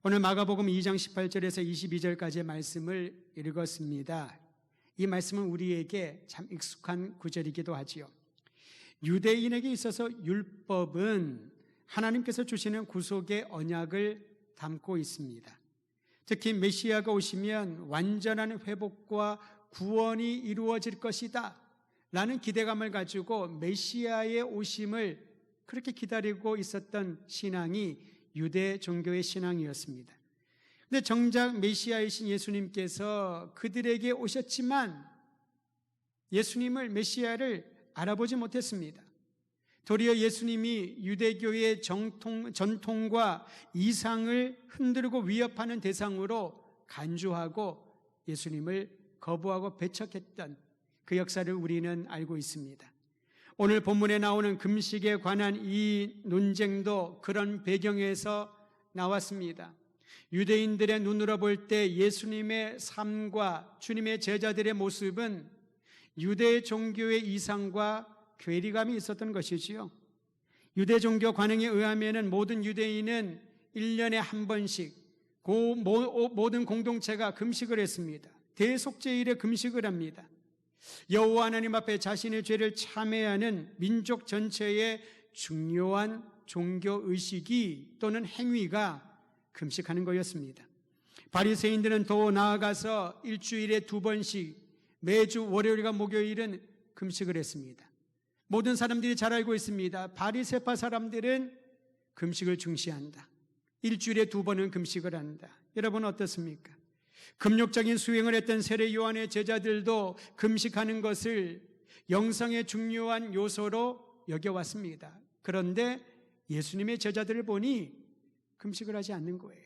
오늘 마가복음 2장 18절에서 22절까지의 말씀을 읽었습니다. 이 말씀은 우리에게 참 익숙한 구절이기도 하지요. 유대인에게 있어서 율법은 하나님께서 주시는 구속의 언약을 담고 있습니다. 특히 메시아가 오시면 완전한 회복과 구원이 이루어질 것이다 라는 기대감을 가지고 메시아의 오심을 그렇게 기다리고 있었던 신앙이 유대 종교의 신앙이었습니다. 그런데 정작 메시아이신 예수님께서 그들에게 오셨지만 예수님을, 메시아를 알아보지 못했습니다. 도리어 예수님이 유대교의 전통과 이상을 흔들고 위협하는 대상으로 간주하고 예수님을 거부하고 배척했던 그 역사를 우리는 알고 있습니다. 오늘 본문에 나오는 금식에 관한 이 논쟁도 그런 배경에서 나왔습니다. 유대인들의 눈으로 볼 때 예수님의 삶과 주님의 제자들의 모습은 유대 종교의 이상과 괴리감이 있었던 것이지요. 유대 종교 관행에 의하면 모든 유대인은 1년에 한 번씩 모든 공동체가 금식을 했습니다. 대속죄일에 금식을 합니다. 여호와 하나님 앞에 자신의 죄를 참회하는 민족 전체의 중요한 종교 의식이 또는 행위가 금식하는 거였습니다. 바리새인들은 더 나아가서 일주일에 2번씩 매주 월요일과 목요일은 금식을 했습니다. 모든 사람들이 잘 알고 있습니다. 바리새파 사람들은 금식을 중시한다. 일주일에 2번은 금식을 한다. 여러분 어떻습니까? 금욕적인 수행을 했던 세례 요한의 제자들도 금식하는 것을 영성의 중요한 요소로 여겨왔습니다. 그런데 예수님의 제자들을 보니 금식을 하지 않는 거예요.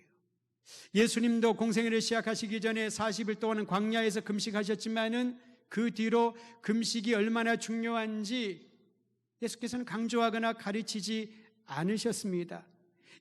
예수님도 공생애를 시작하시기 전에 40일 동안은 광야에서 금식하셨지만은 그 뒤로 금식이 얼마나 중요한지 예수께서는 강조하거나 가르치지 않으셨습니다.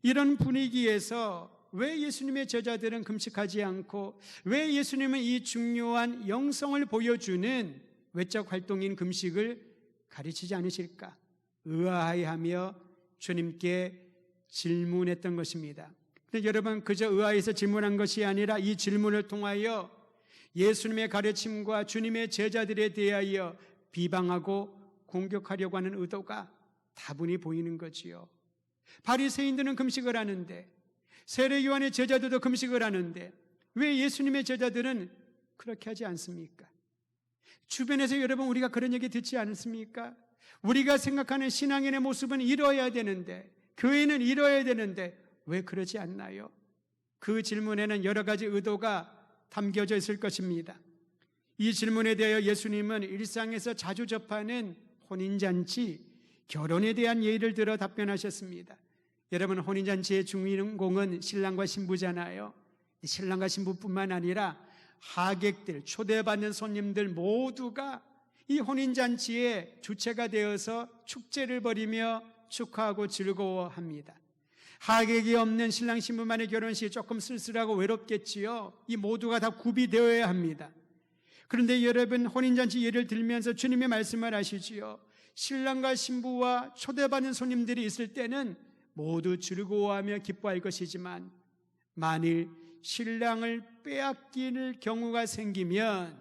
이런 분위기에서 왜 예수님의 제자들은 금식하지 않고 왜 예수님은 이 중요한 영성을 보여주는 외적 활동인 금식을 가르치지 않으실까? 의아해하며 주님께 질문했던 것입니다. 근데 여러분 그저 의아해서 질문한 것이 아니라 이 질문을 통하여 예수님의 가르침과 주님의 제자들에 대하여 비방하고 공격하려고 하는 의도가 다분히 보이는 거지요. 바리새인들은 금식을 하는데 세례 요한의 제자들도 금식을 하는데 왜 예수님의 제자들은 그렇게 하지 않습니까? 주변에서 여러분 우리가 그런 얘기 듣지 않습니까? 우리가 생각하는 신앙인의 모습은 이뤄야 되는데 교회는 이뤄야 되는데 왜 그러지 않나요? 그 질문에는 여러 가지 의도가 담겨져 있을 것입니다. 이 질문에 대하여 예수님은 일상에서 자주 접하는 혼인잔치, 결혼에 대한 예를 들어 답변하셨습니다. 여러분 혼인잔치의 주인공은 신랑과 신부잖아요. 신랑과 신부뿐만 아니라 하객들, 초대받는 손님들 모두가 이 혼인잔치의 주체가 되어서 축제를 벌이며 축하하고 즐거워합니다. 하객이 없는 신랑 신부만의 결혼식이 조금 쓸쓸하고 외롭겠지요. 이 모두가 다 구비되어야 합니다. 그런데 여러분 혼인잔치 예를 들면서 주님의 말씀을 하시지요. 신랑과 신부와 초대받는 손님들이 있을 때는 모두 즐거워하며 기뻐할 것이지만 만일 신랑을 빼앗길 경우가 생기면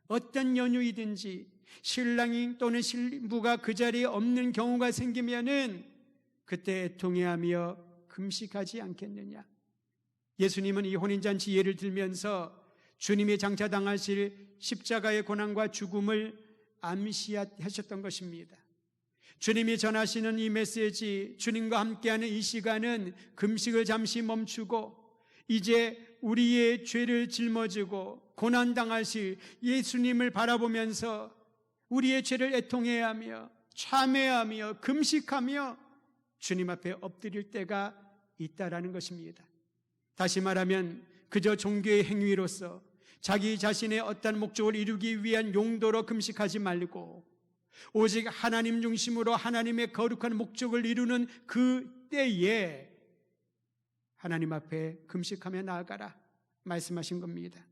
어떤 연유이든지 신랑이 또는 신부가 그 자리에 없는 경우가 생기면은 그때 애통해하며 금식하지 않겠느냐. 예수님은 이 혼인잔치 예를 들면서 주님이 장차 당하실 십자가의 고난과 죽음을 암시하셨던 것입니다. 주님이 전하시는 이 메시지, 주님과 함께하는 이 시간은 금식을 잠시 멈추고 이제 우리의 죄를 짊어지고 고난당하실 예수님을 바라보면서 우리의 죄를 애통해야 하며 참회하며 금식하며 주님 앞에 엎드릴 때가 있다라는 것입니다. 다시 말하면 그저 종교의 행위로서 자기 자신의 어떤 목적을 이루기 위한 용도로 금식하지 말고 오직 하나님 중심으로 하나님의 거룩한 목적을 이루는 그 때에 하나님 앞에 금식하며 나아가라 말씀하신 겁니다.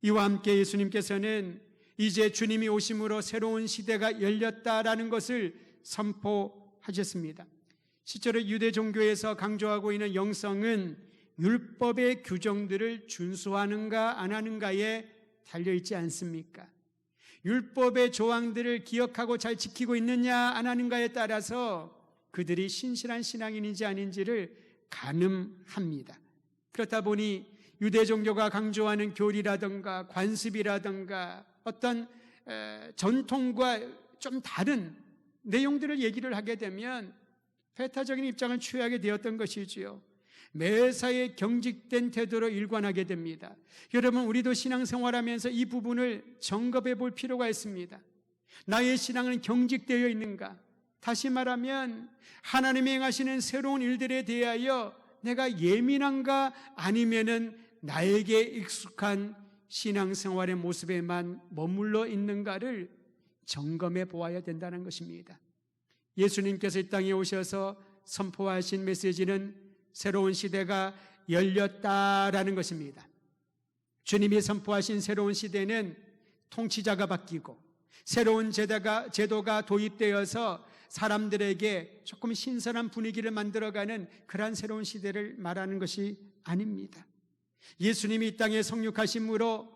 이와 함께 예수님께서는 이제 주님이 오심으로 새로운 시대가 열렸다라는 것을 선포하셨습니다. 실제로 유대 종교에서 강조하고 있는 영성은 율법의 규정들을 준수하는가 안 하는가에 달려있지 않습니까? 율법의 조항들을 기억하고 잘 지키고 있느냐 안 하는가에 따라서 그들이 신실한 신앙인인지 아닌지를 가늠합니다. 그렇다 보니 유대 종교가 강조하는 교리라든가 관습이라든가 어떤 전통과 좀 다른 내용들을 얘기를 하게 되면 배타적인 입장을 취하게 되었던 것이지요. 매사에 경직된 태도로 일관하게 됩니다. 여러분, 우리도 신앙생활하면서 이 부분을 점검해 볼 필요가 있습니다. 나의 신앙은 경직되어 있는가? 다시 말하면 하나님이 행하시는 새로운 일들에 대하여 내가 예민한가, 아니면은 나에게 익숙한 신앙생활의 모습에만 머물러 있는가를 점검해 보아야 된다는 것입니다. 예수님께서 이 땅에 오셔서 선포하신 메시지는 새로운 시대가 열렸다라는 것입니다. 주님이 선포하신 새로운 시대는 통치자가 바뀌고 새로운 제도가 도입되어서 사람들에게 조금 신선한 분위기를 만들어가는 그러한 새로운 시대를 말하는 것이 아닙니다. 예수님이 이 땅에 성육하심으로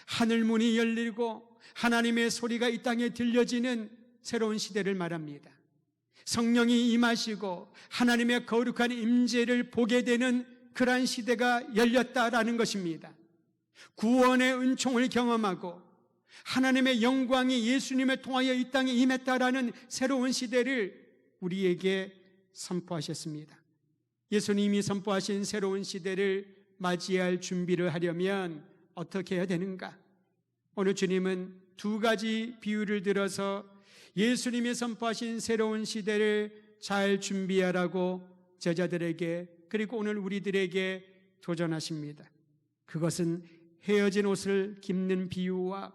하늘문이 열리고 하나님의 소리가 이 땅에 들려지는 새로운 시대를 말합니다. 성령이 임하시고 하나님의 거룩한 임재를 보게 되는 그러한 시대가 열렸다라는 것입니다. 구원의 은총을 경험하고 하나님의 영광이 예수님을 통하여 이 땅에 임했다라는 새로운 시대를 우리에게 선포하셨습니다. 예수님이 선포하신 새로운 시대를 맞이할 준비를 하려면 어떻게 해야 되는가? 오늘 주님은 두 가지 비유를 들어서 예수님이 선포하신 새로운 시대를 잘 준비하라고 제자들에게, 그리고 오늘 우리들에게 도전하십니다. 그것은 헤어진 옷을 깁는 비유와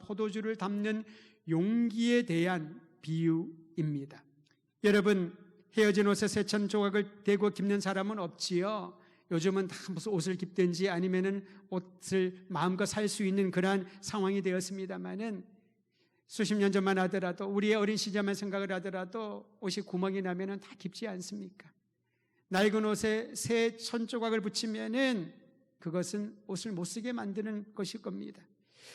포도주를 담는 용기에 대한 비유입니다. 여러분, 헤어진 옷에 새천 조각을 대고 깁는 사람은 없지요. 요즘은 다 무슨 옷을 깁든지 아니면은 옷을 마음껏 살 수 있는 그러한 상황이 되었습니다만은, 수십 년 전만 하더라도, 우리의 어린 시절만 생각을 하더라도 옷이 구멍이 나면은 다 깁지 않습니까? 낡은 옷에 새 천조각을 붙이면은 그것은 옷을 못 쓰게 만드는 것일 겁니다.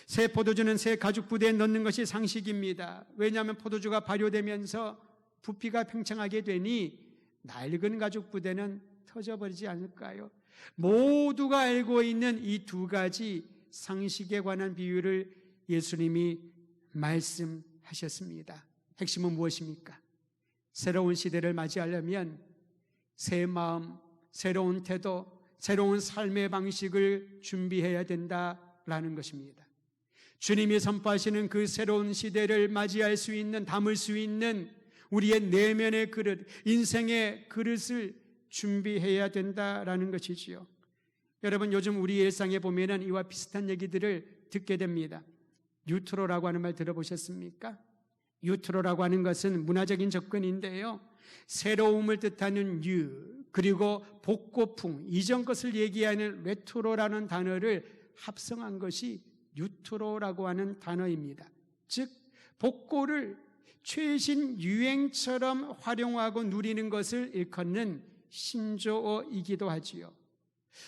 새 포도주는 새 가죽 부대에 넣는 것이 상식입니다. 왜냐하면 포도주가 발효되면서 부피가 팽창하게 되니 낡은 가죽 부대는 터져버리지 않을까요? 모두가 알고 있는 이 두 가지 상식에 관한 비유를 예수님이 말씀하셨습니다. 핵심은 무엇입니까? 새로운 시대를 맞이하려면 새 마음, 새로운 태도, 새로운 삶의 방식을 준비해야 된다라는 것입니다. 주님이 선포하시는 그 새로운 시대를 맞이할 수 있는, 담을 수 있는 우리의 내면의 그릇, 인생의 그릇을 준비해야 된다라는 것이지요. 여러분, 요즘 우리 일상에 보면은 이와 비슷한 얘기들을 듣게 됩니다. 뉴트로라고 하는 말 들어보셨습니까? 뉴트로라고 하는 것은 문화적인 접근인데요, 새로움을 뜻하는 뉴, 그리고 복고풍, 이전 것을 얘기하는 레트로라는 단어를 합성한 것이 뉴트로라고 하는 단어입니다. 즉, 복고를 최신 유행처럼 활용하고 누리는 것을 일컫는 신조어이기도 하지요.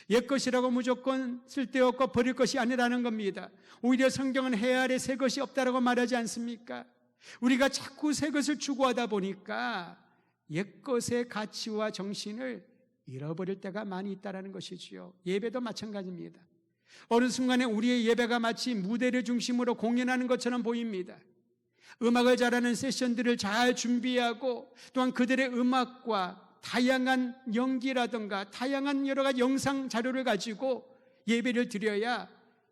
옛것이라고 무조건 쓸데없고 버릴 것이 아니라는 겁니다. 오히려 성경은 해 아래 새 것이 없다라고 말하지 않습니까? 우리가 자꾸 새 것을 추구하다 보니까 옛것의 가치와 정신을 잃어버릴 때가 많이 있다는 것이지요. 예배도 마찬가지입니다. 어느 순간에 우리의 예배가 마치 무대를 중심으로 공연하는 것처럼 보입니다. 음악을 잘하는 세션들을 잘 준비하고, 또한 그들의 음악과 다양한 연기라든가 다양한 여러 가지 영상 자료를 가지고 예배를 드려야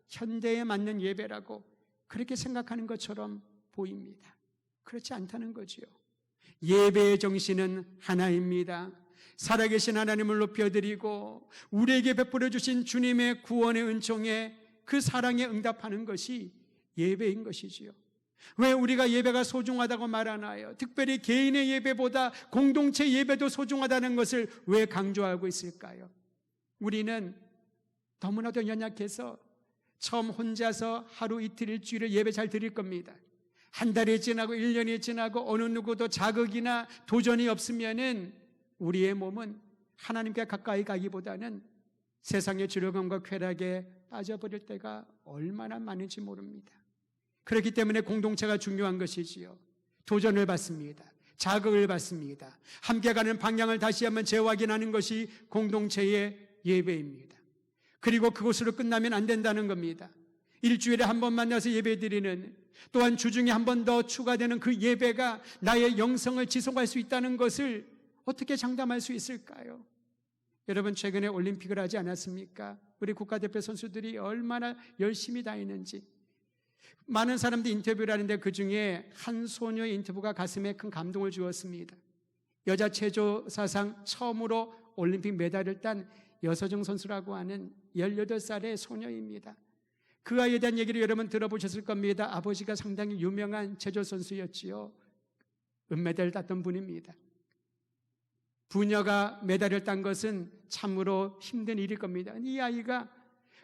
현대에 맞는 예배라고 그렇게 생각하는 것처럼 보입니다. 그렇지 않다는 거지요. 예배의 정신은 하나입니다. 살아계신 하나님을 높여드리고 우리에게 베풀어 주신 주님의 구원의 은총에 그 사랑에 응답하는 것이 예배인 것이지요. 왜 우리가 예배가 소중하다고 말하나요? 특별히 개인의 예배보다 공동체 예배도 소중하다는 것을 왜 강조하고 있을까요? 우리는 너무나도 연약해서 처음 혼자서 하루 이틀 일주일을 예배 잘 드릴 겁니다. 한 달이 지나고 1년이 지나고 어느 누구도 자극이나 도전이 없으면은 우리의 몸은 하나님께 가까이 가기보다는 세상의 즐거움과 쾌락에 빠져버릴 때가 얼마나 많은지 모릅니다. 그렇기 때문에 공동체가 중요한 것이지요. 도전을 받습니다. 자극을 받습니다. 함께 가는 방향을 다시 한번 재확인하는 것이 공동체의 예배입니다. 그리고 그것으로 끝나면 안 된다는 겁니다. 일주일에 한 번 만나서 예배드리는, 또한 주중에 한 번 더 추가되는 그 예배가 나의 영성을 지속할 수 있다는 것을 어떻게 장담할 수 있을까요? 여러분, 최근에 올림픽을 하지 않았습니까? 우리 국가대표 선수들이 얼마나 열심히 다니는지. 많은 사람들이 인터뷰를 하는데 그중에 한 소녀의 인터뷰가 가슴에 큰 감동을 주었습니다. 여자 체조사상 처음으로 올림픽 메달을 딴 여서정 선수라고 하는 18살의 소녀입니다. 그 아이에 대한 얘기를 여러분 들어보셨을 겁니다. 아버지가 상당히 유명한 체조 선수였지요. 은메달을 땄던 분입니다. 부녀가 메달을 딴 것은 참으로 힘든 일일 겁니다. 이 아이가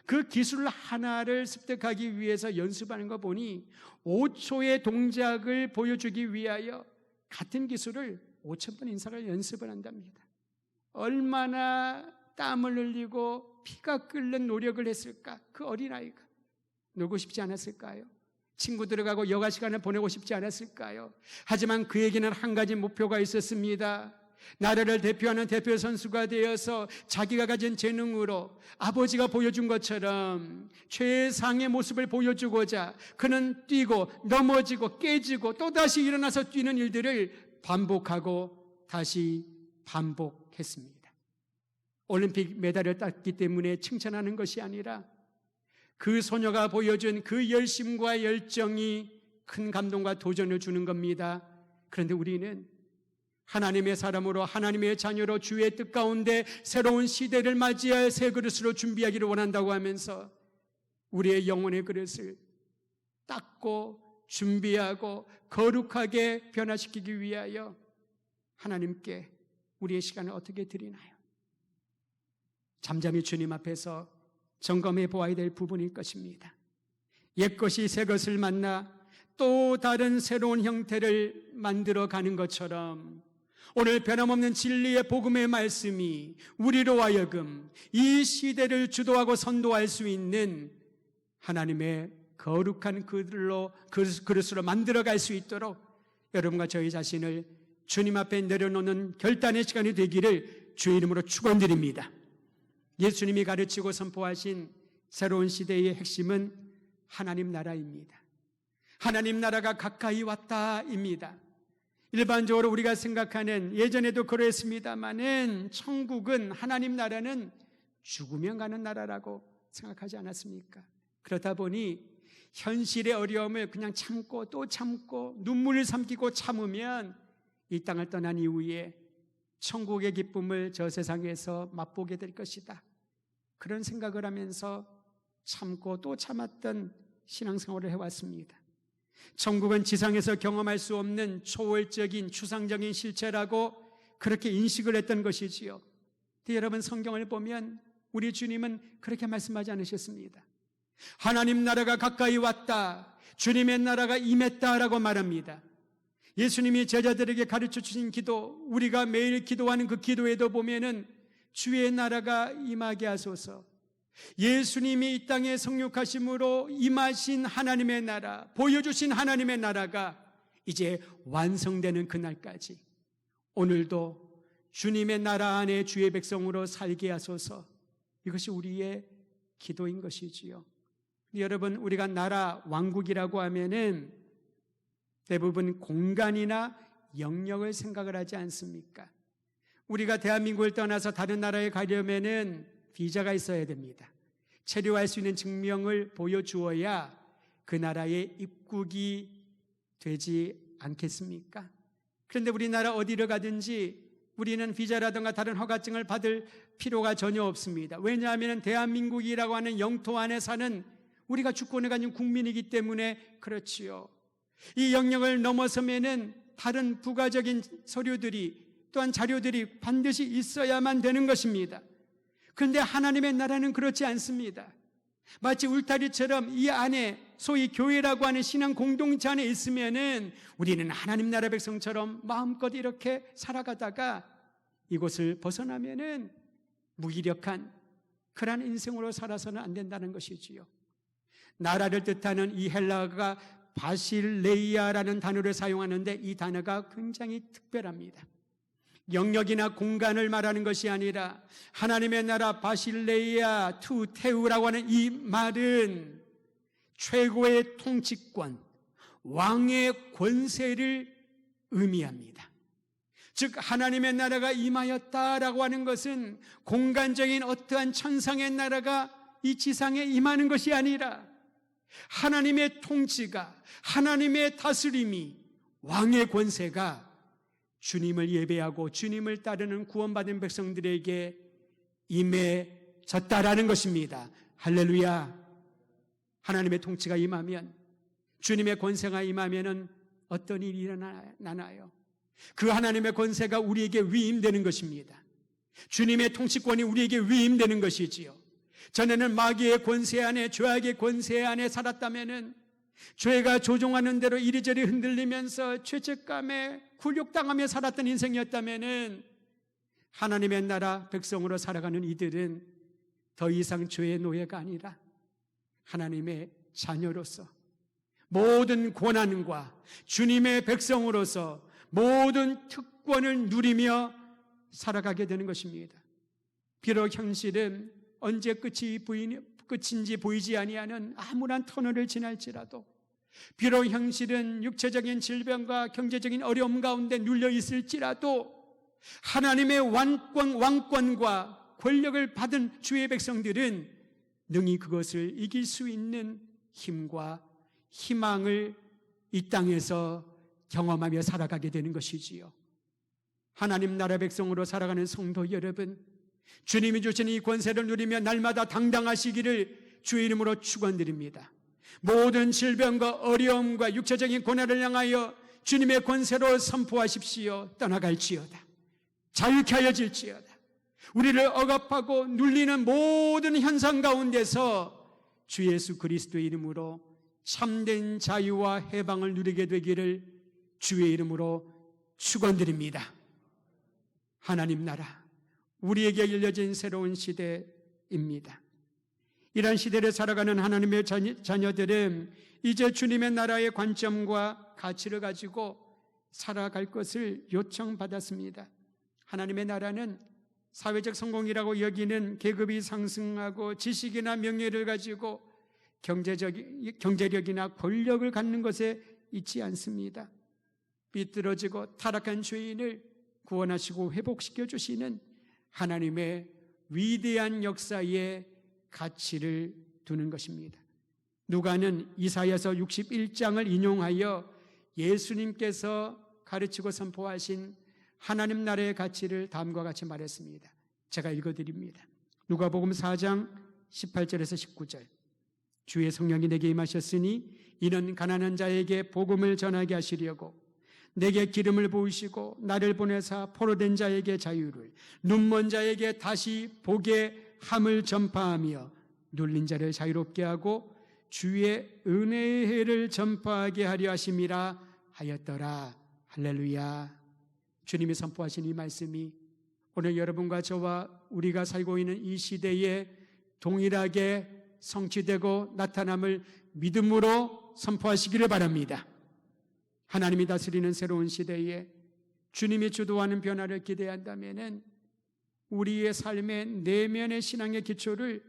그 기술 하나를 습득하기 위해서 연습하는 거 보니 5초의 동작을 보여주기 위하여 같은 기술을 5,000번 이상을 연습을 한답니다. 얼마나 땀을 흘리고 피가 끓는 노력을 했을까? 그 어린아이가 놀고 싶지 않았을까요? 친구들하고 여가 시간을 보내고 싶지 않았을까요? 하지만 그에게는 한 가지 목표가 있었습니다. 나라를 대표하는 대표 선수가 되어서 자기가 가진 재능으로 아버지가 보여준 것처럼 최상의 모습을 보여주고자 그는 뛰고 넘어지고 깨지고 또다시 일어나서 뛰는 일들을 반복하고 다시 반복했습니다. 올림픽 메달을 땄기 때문에 칭찬하는 것이 아니라 그 소녀가 보여준 그 열심과 열정이 큰 감동과 도전을 주는 겁니다. 그런데 우리는 하나님의 사람으로, 하나님의 자녀로 주의 뜻 가운데 새로운 시대를 맞이할 새 그릇으로 준비하기를 원한다고 하면서 우리의 영혼의 그릇을 닦고 준비하고 거룩하게 변화시키기 위하여 하나님께 우리의 시간을 어떻게 드리나요? 잠잠히 주님 앞에서 점검해 보아야 될 부분일 것입니다. 옛것이 새것을 만나 또 다른 새로운 형태를 만들어 가는 것처럼 오늘 변함없는 진리의 복음의 말씀이 우리로 하여금 이 시대를 주도하고 선도할 수 있는 하나님의 거룩한 그릇으로 만들어갈 수 있도록 여러분과 저희 자신을 주님 앞에 내려놓는 결단의 시간이 되기를 주의 이름으로 축원드립니다. 예수님이 가르치고 선포하신 새로운 시대의 핵심은 하나님 나라입니다. 하나님 나라가 가까이 왔다입니다. 일반적으로 우리가 생각하는, 예전에도 그랬습니다마는 천국은, 하나님 나라는 죽으면 가는 나라라고 생각하지 않았습니까? 그렇다 보니 현실의 어려움을 그냥 참고 또 참고 눈물을 삼키고 참으면 이 땅을 떠난 이후에 천국의 기쁨을 저 세상에서 맛보게 될 것이다. 그런 생각을 하면서 참고 또 참았던 신앙생활을 해왔습니다. 천국은 지상에서 경험할 수 없는 초월적인 추상적인 실체라고 그렇게 인식을 했던 것이지요. 근데 여러분, 성경을 보면 우리 주님은 그렇게 말씀하지 않으셨습니다. 하나님 나라가 가까이 왔다, 주님의 나라가 임했다라고 말합니다. 예수님이 제자들에게 가르쳐 주신 기도, 우리가 매일 기도하는 그 기도에도 보면은 주의 나라가 임하게 하소서, 예수님이 이 땅에 성육하심으로 임하신 하나님의 나라, 보여주신 하나님의 나라가 이제 완성되는 그날까지 오늘도 주님의 나라 안에 주의 백성으로 살게 하소서. 이것이 우리의 기도인 것이지요. 여러분, 우리가 나라, 왕국이라고 하면은 대부분 공간이나 영역을 생각을 하지 않습니까? 우리가 대한민국을 떠나서 다른 나라에 가려면은 비자가 있어야 됩니다. 체류할 수 있는 증명을 보여주어야 그 나라에 입국이 되지 않겠습니까? 그런데 우리나라 어디를 가든지 우리는 비자라든가 다른 허가증을 받을 필요가 전혀 없습니다. 왜냐하면 대한민국이라고 하는 영토 안에 사는 우리가 주권을 가진 국민이기 때문에 그렇지요. 이 영역을 넘어서면은 다른 부가적인 서류들이, 또한 자료들이 반드시 있어야만 되는 것입니다. 그런데 하나님의 나라는 그렇지 않습니다. 마치 울타리처럼 이 안에 소위 교회라고 하는 신앙 공동체 안에 있으면은 우리는 하나님 나라 백성처럼 마음껏 이렇게 살아가다가 이곳을 벗어나면은 무기력한 그러한 인생으로 살아서는 안 된다는 것이지요. 나라를 뜻하는 이 헬라어가 바실레이아라는 단어를 사용하는데 이 단어가 굉장히 특별합니다. 영역이나 공간을 말하는 것이 아니라 하나님의 나라 바실레이아 투 테우라고 하는 이 말은 최고의 통치권, 왕의 권세를 의미합니다. 즉 하나님의 나라가 임하였다라고 하는 것은 공간적인 어떠한 천상의 나라가 이 지상에 임하는 것이 아니라 하나님의 통치가, 하나님의 다스림이, 왕의 권세가 주님을 예배하고 주님을 따르는 구원받은 백성들에게 임해졌다라는 것입니다. 할렐루야. 하나님의 통치가 임하면, 주님의 권세가 임하면은 어떤 일이 일어나나요? 그 하나님의 권세가 우리에게 위임되는 것입니다. 주님의 통치권이 우리에게 위임되는 것이지요. 전에는 마귀의 권세 안에, 죄악의 권세 안에 살았다면은 죄가 조종하는 대로 이리저리 흔들리면서 죄책감에 굴욕당하며 살았던 인생이었다면은 하나님의 나라 백성으로 살아가는 이들은 더 이상 죄의 노예가 아니라 하나님의 자녀로서 모든 권한과 주님의 백성으로서 모든 특권을 누리며 살아가게 되는 것입니다. 비록 현실은 언제 끝인지 보이지 아니하는 암울한 터널을 지날지라도, 비록 현실은 육체적인 질병과 경제적인 어려움 가운데 눌려 있을지라도 하나님의 왕권과 권력을 받은 주의 백성들은 능히 그것을 이길 수 있는 힘과 희망을 이 땅에서 경험하며 살아가게 되는 것이지요. 하나님 나라 백성으로 살아가는 성도 여러분, 주님이 주신 이 권세를 누리며 날마다 당당하시기를 주의 이름으로 축원드립니다. 모든 질병과 어려움과 육체적인 고난을 향하여 주님의 권세로 선포하십시오. 떠나갈지어다. 자유케 하여 질지어다. 우리를 억압하고 눌리는 모든 현상 가운데서 주 예수 그리스도의 이름으로 참된 자유와 해방을 누리게 되기를 주의 이름으로 축원드립니다. 하나님 나라, 우리에게 열려진 새로운 시대입니다. 이런 시대를 살아가는 하나님의 자녀들은 이제 주님의 나라의 관점과 가치를 가지고 살아갈 것을 요청받았습니다. 하나님의 나라는 사회적 성공이라고 여기는 계급이 상승하고 지식이나 명예를 가지고 경제력이나 권력을 갖는 것에 있지 않습니다. 삐뚤어지고 타락한 죄인을 구원하시고 회복시켜 주시는 하나님의 위대한 역사에 가치를 두는 것입니다. 누가는 이사야서 61장을 인용하여 예수님께서 가르치고 선포하신 하나님 나라의 가치를 다음과 같이 말했습니다. 제가 읽어드립니다. 누가복음 4장 18절에서 19절. 주의 성령이 내게 임하셨으니 이는 가난한 자에게 복음을 전하게 하시려고 내게 기름을 부으시고 나를 보내사 포로된 자에게 자유를, 눈먼 자에게 다시 보게 함을 전파하며 눌린 자를 자유롭게 하고 주의 은혜의 해를 전파하게 하려 하심이라 하였더라. 할렐루야. 주님이 선포하신 이 말씀이 오늘 여러분과 저와 우리가 살고 있는 이 시대에 동일하게 성취되고 나타남을 믿음으로 선포하시기를 바랍니다. 하나님이 다스리는 새로운 시대에 주님이 주도하는 변화를 기대한다면 우리의 삶의 내면의 신앙의 기초를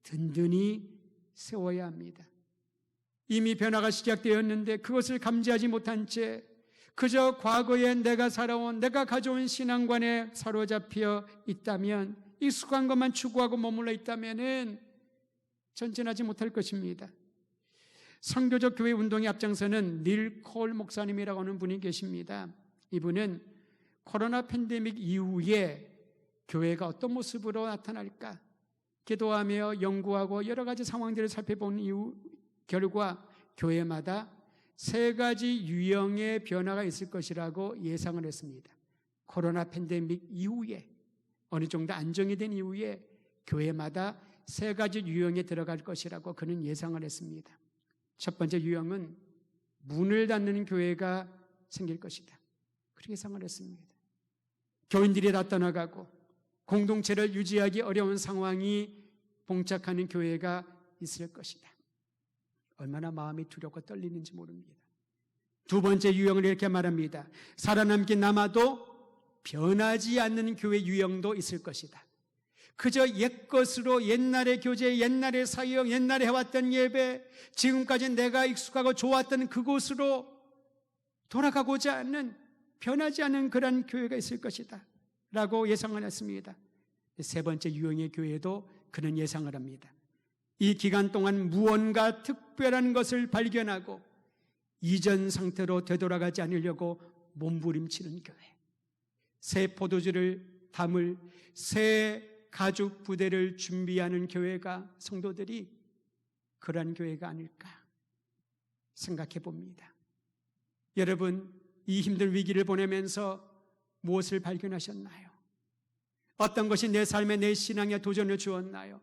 든든히 세워야 합니다. 이미 변화가 시작되었는데 그것을 감지하지 못한 채 그저 과거에 내가 살아온, 내가 가져온 신앙관에 사로잡혀 있다면, 익숙한 것만 추구하고 머물러 있다면 전진하지 못할 것입니다. 선교적 교회 운동의 앞장서는 닐 콜 목사님이라고 하는 분이 계십니다. 이분은 코로나 팬데믹 이후에 교회가 어떤 모습으로 나타날까 기도하며 연구하고 여러 가지 상황들을 살펴본 결과 교회마다 3가지 유형의 변화가 있을 것이라고 예상을 했습니다. 코로나 팬데믹 이후에, 어느 정도 안정이 된 이후에 교회마다 3가지 유형에 들어갈 것이라고 그는 예상을 했습니다. 첫 번째 유형은 문을 닫는 교회가 생길 것이다. 그렇게 예상을 했습니다. 교인들이 다 떠나가고 공동체를 유지하기 어려운 상황이 봉착하는 교회가 있을 것이다. 얼마나 마음이 두렵고 떨리는지 모릅니다. 두 번째 유형을 이렇게 말합니다. 살아남긴 남아도 변하지 않는 교회 유형도 있을 것이다. 그저 옛것으로 옛날의 교제, 옛날의 사역, 옛날에 해왔던 예배, 지금까지 내가 익숙하고 좋았던 그곳으로 돌아가고자 하는, 변하지 않는 그런 교회가 있을 것이다 라고 예상을 했습니다. 세 번째 유형의 교회도 그런 예상을 합니다. 이 기간 동안 무언가 특별한 것을 발견하고 이전 상태로 되돌아가지 않으려고 몸부림치는 교회, 새 포도주를 담을 새 가죽 부대를 준비하는 교회가, 성도들이 그러한 교회가 아닐까 생각해 봅니다. 여러분, 이 힘든 위기를 보내면서 무엇을 발견하셨나요? 어떤 것이 내 삶에, 내 신앙에 도전을 주었나요?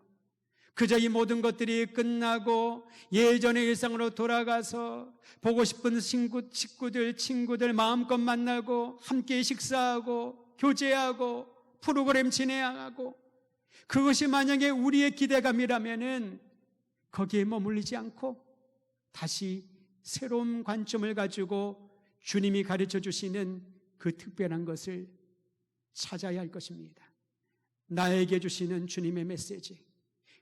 그저 이 모든 것들이 끝나고 예전의 일상으로 돌아가서 보고 싶은 친구들 마음껏 만나고 함께 식사하고 교제하고 프로그램 진행하고, 그것이 만약에 우리의 기대감이라면은 거기에 머물리지 않고 다시 새로운 관점을 가지고 주님이 가르쳐 주시는 그 특별한 것을 찾아야 할 것입니다. 나에게 주시는 주님의 메시지,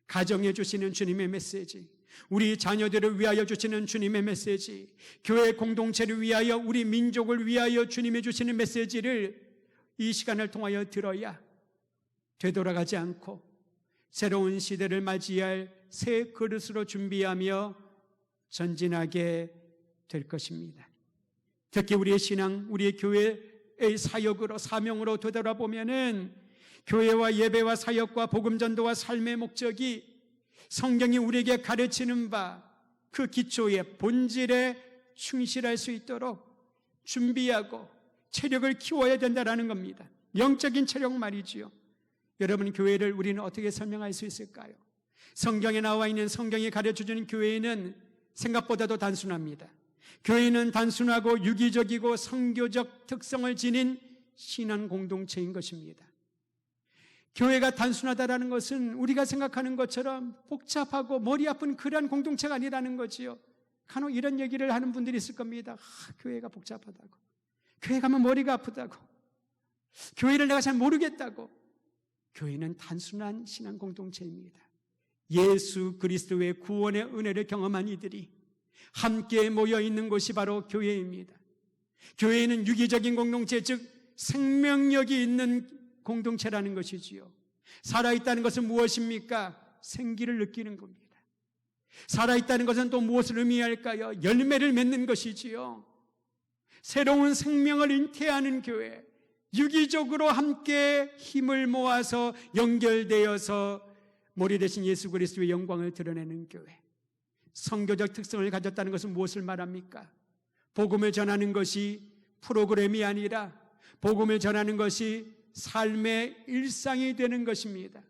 가정에 주시는 주님의 메시지, 우리 자녀들을 위하여 주시는 주님의 메시지, 교회 공동체를 위하여, 우리 민족을 위하여 주님이 주시는 메시지를 이 시간을 통하여 들어야 되돌아가지 않고 새로운 시대를 맞이할 새 그릇으로 준비하며 전진하게 될 것입니다. 특히 우리의 신앙, 우리의 교회의 사역으로, 사명으로 되돌아보면은 교회와 예배와 사역과 복음 전도와 삶의 목적이 성경이 우리에게 가르치는 바 그 기초의 본질에 충실할 수 있도록 준비하고 체력을 키워야 된다는 겁니다. 영적인 체력 말이지요. 여러분, 교회를 우리는 어떻게 설명할 수 있을까요? 성경에 나와 있는, 성경이 가르쳐주는 교회는 생각보다도 단순합니다. 교회는 단순하고 유기적이고 선교적 특성을 지닌 신앙 공동체인 것입니다. 교회가 단순하다는 것은 우리가 생각하는 것처럼 복잡하고 머리 아픈 그러한 공동체가 아니라는 거지요. 간혹 이런 얘기를 하는 분들이 있을 겁니다. 교회가 복잡하다고, 교회 가면 머리가 아프다고, 교회를 내가 잘 모르겠다고. 교회는 단순한 신앙 공동체입니다. 예수 그리스도의 구원의 은혜를 경험한 이들이 함께 모여 있는 곳이 바로 교회입니다. 교회는 유기적인 공동체, 즉 생명력이 있는 공동체라는 것이지요. 살아있다는 것은 무엇입니까? 생기를 느끼는 겁니다. 살아있다는 것은 또 무엇을 의미할까요? 열매를 맺는 것이지요. 새로운 생명을 잉태하는 교회, 유기적으로 함께 힘을 모아서 연결되어서 머리 대신 예수 그리스도의 영광을 드러내는 교회. 선교적 특성을 가졌다는 것은 무엇을 말합니까? 복음을 전하는 것이 프로그램이 아니라 복음을 전하는 것이 삶의 일상이 되는 것입니다.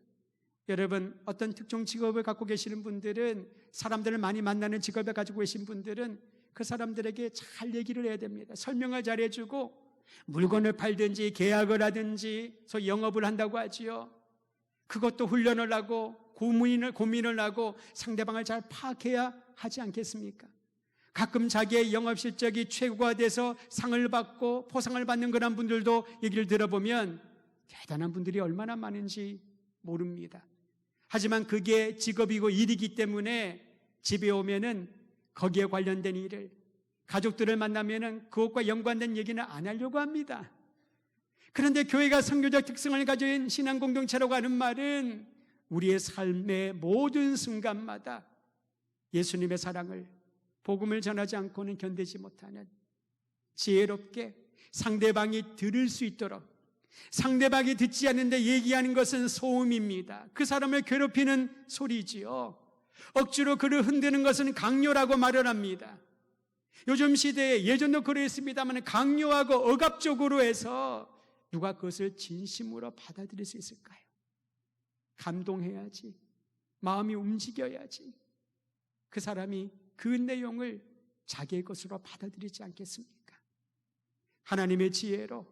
여러분, 어떤 특정 직업을 갖고 계시는 분들은, 사람들을 많이 만나는 직업을 가지고 계신 분들은 그 사람들에게 잘 얘기를 해야 됩니다. 설명을 잘 해주고, 물건을 팔든지 계약을 하든지 소위 영업을 한다고 하지요. 그것도 훈련을 하고 고민을 하고 상대방을 잘 파악해야 하지 않겠습니까? 가끔 자기의 영업 실적이 최고가 돼서 상을 받고 포상을 받는 그런 분들도 얘기를 들어보면 대단한 분들이 얼마나 많은지 모릅니다. 하지만 그게 직업이고 일이기 때문에 집에 오면은 거기에 관련된 일을, 가족들을 만나면은 그것과 연관된 얘기는 안 하려고 합니다. 그런데 교회가 선교적 특성을 가진 신앙 공동체라고 하는 말은 우리의 삶의 모든 순간마다 예수님의 사랑을, 복음을 전하지 않고는 견디지 못하는, 지혜롭게 상대방이 들을 수 있도록, 상대방이 듣지 않는데 얘기하는 것은 소음입니다. 그 사람을 괴롭히는 소리지요. 억지로 그를 흔드는 것은 강요라고 말을 합니다. 요즘 시대에, 예전도 그랬습니다만 강요하고 억압적으로 해서 누가 그것을 진심으로 받아들일 수 있을까요? 감동해야지, 마음이 움직여야지 그 사람이 그 내용을 자기의 것으로 받아들이지 않겠습니까? 하나님의 지혜로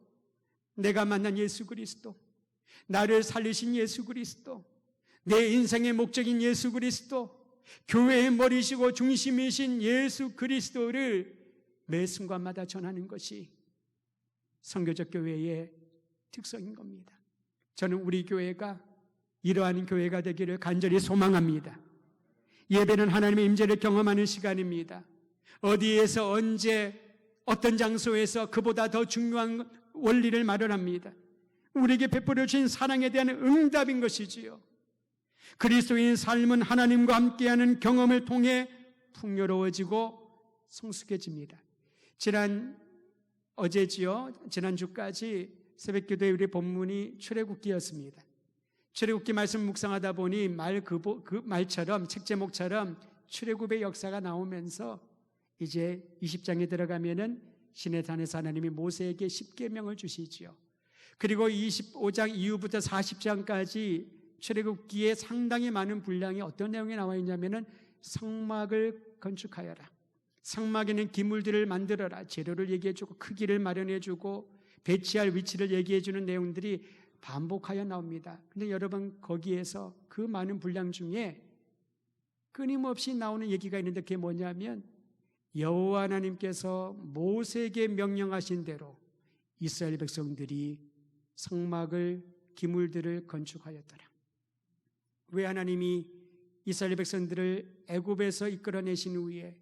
내가 만난 예수 그리스도, 나를 살리신 예수 그리스도, 내 인생의 목적인 예수 그리스도, 교회의 머리시고 중심이신 예수 그리스도를 매 순간마다 전하는 것이 선교적 교회의 특성인 겁니다. 저는 우리 교회가 이러한 교회가 되기를 간절히 소망합니다. 예배는 하나님의 임재를 경험하는 시간입니다. 어디에서 언제 어떤 장소에서 그보다 더 중요한 원리를 마련합니다. 우리에게 베풀어 주신 사랑에 대한 응답인 것이지요. 그리스도인 삶은 하나님과 함께하는 경험을 통해 풍요로워지고 성숙해집니다. 지난주까지 새벽기도에 우리 본문이 출애굽기였습니다. 출애굽기 말씀 묵상하다 보니 말처럼, 책 제목처럼 출애굽의 역사가 나오면서 이제 20장에 들어가면은 시내산에서 하나님이 모세에게 10계명을 주시지요. 그리고 25장 이후부터 40장까지 출애굽기에 상당히 많은 분량이 어떤 내용이 나와 있냐면은 성막을 건축하여라, 성막에는 기물들을 만들어라, 재료를 얘기해주고 크기를 마련해주고 배치할 위치를 얘기해주는 내용들이 반복하여 나옵니다. 그런데 여러분, 거기에서 그 많은 분량 중에 끊임없이 나오는 얘기가 있는데 그게 뭐냐면 여호와 하나님께서 모세에게 명령하신 대로 이스라엘 백성들이 성막을, 기물들을 건축하였더라. 왜 하나님이 이스라엘 백성들을 애굽에서 이끌어내신 후에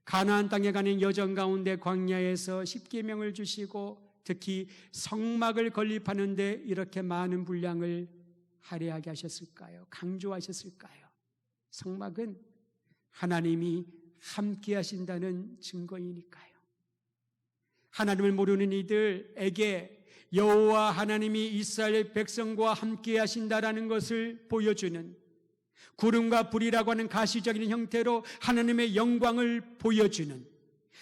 가나안 땅에 가는 여정 가운데 광야에서 십계명을 주시고 특히 성막을 건립하는 데 이렇게 많은 분량을 할애하게 하셨을까요? 강조하셨을까요? 성막은 하나님이 함께 하신다는 증거이니까요. 하나님을 모르는 이들에게 여호와 하나님이 이스라엘 백성과 함께 하신다라는 것을 보여주는, 구름과 불이라고 하는 가시적인 형태로 하나님의 영광을 보여주는,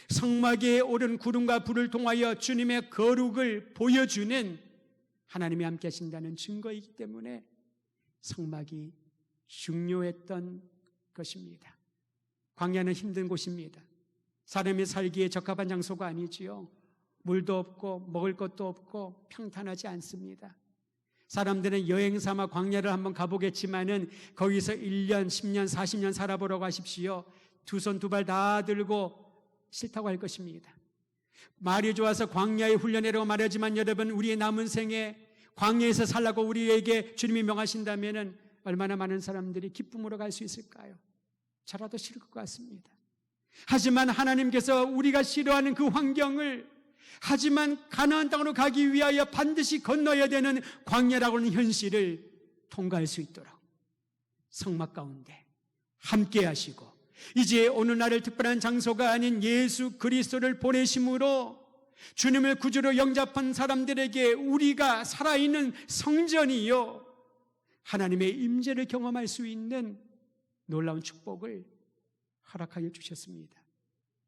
성막에 오른 구름과 불을 통하여 주님의 거룩을 보여주는 하나님이 함께 하신다는 증거이기 때문에 성막이 중요했던 것입니다. 광야는 힘든 곳입니다. 사람이 살기에 적합한 장소가 아니지요. 물도 없고 먹을 것도 없고 평탄하지 않습니다. 사람들은 여행 삼아 광야를 한번 가보겠지만은 거기서 1년, 10년, 40년 살아보라고 하십시오. 두 손 두 발 다 들고 싫다고 할 것입니다. 말이 좋아서 광야의 훈련이라고 말하지만 여러분, 우리의 남은 생에 광야에서 살라고 우리에게 주님이 명하신다면은 얼마나 많은 사람들이 기쁨으로 갈 수 있을까요? 저라도 싫을 것 같습니다. 하지만 하나님께서 우리가 싫어하는 그 환경을, 하지만 가나안 땅으로 가기 위하여 반드시 건너야 되는 광야라고 하는 현실을 통과할 수 있도록 성막 가운데 함께 하시고, 이제 오늘 날을 특별한 장소가 아닌 예수 그리스도를 보내심으로 주님을 구주로 영접한 사람들에게 우리가 살아있는 성전이요 하나님의 임재를 경험할 수 있는 놀라운 축복을 허락하여 주셨습니다.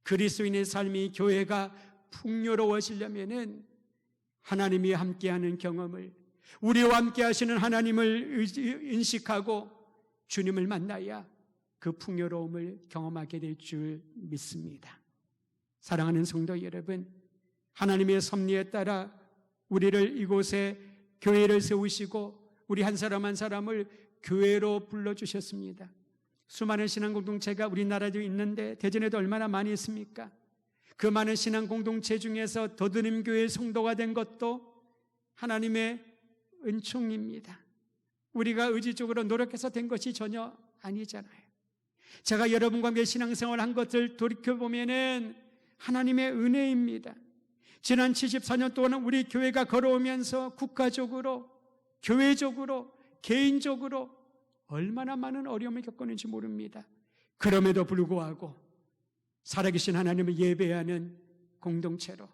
그리스도인의 삶이, 교회가 풍요로워지려면은 하나님이 함께하는 경험을, 우리와 함께 하시는 하나님을 인식하고 주님을 만나야 그 풍요로움을 경험하게 될 줄 믿습니다. 사랑하는 성도 여러분, 하나님의 섭리에 따라 우리를 이곳에 교회를 세우시고 우리 한 사람 한 사람을 교회로 불러주셨습니다. 수많은 신앙 공동체가 우리나라에도 있는데 대전에도 얼마나 많이 있습니까? 그 많은 신앙 공동체 중에서 더드림교회 성도가 된 것도 하나님의 은총입니다. 우리가 의지적으로 노력해서 된 것이 전혀 아니잖아요. 제가 여러분과 함께 신앙생활 한 것을 돌이켜보면은 하나님의 은혜입니다. 지난 74년 동안 우리 교회가 걸어오면서 국가적으로, 교회적으로, 개인적으로 얼마나 많은 어려움을 겪었는지 모릅니다. 그럼에도 불구하고 살아계신 하나님을 예배하는 공동체로,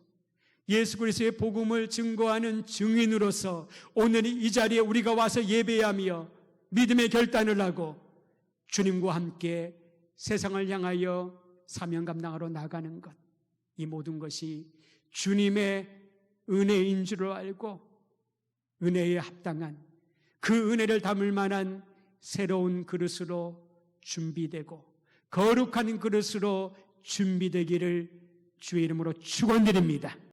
예수 그리스도의 복음을 증거하는 증인으로서 오늘 이 자리에 우리가 와서 예배하며 믿음의 결단을 하고 주님과 함께 세상을 향하여 사명 감당하러 나가는 것, 이 모든 것이 주님의 은혜인 줄 알고 은혜에 합당한, 그 은혜를 담을 만한 새로운 그릇으로 준비되고 거룩한 그릇으로 준비되기를 주의 이름으로 축원드립니다.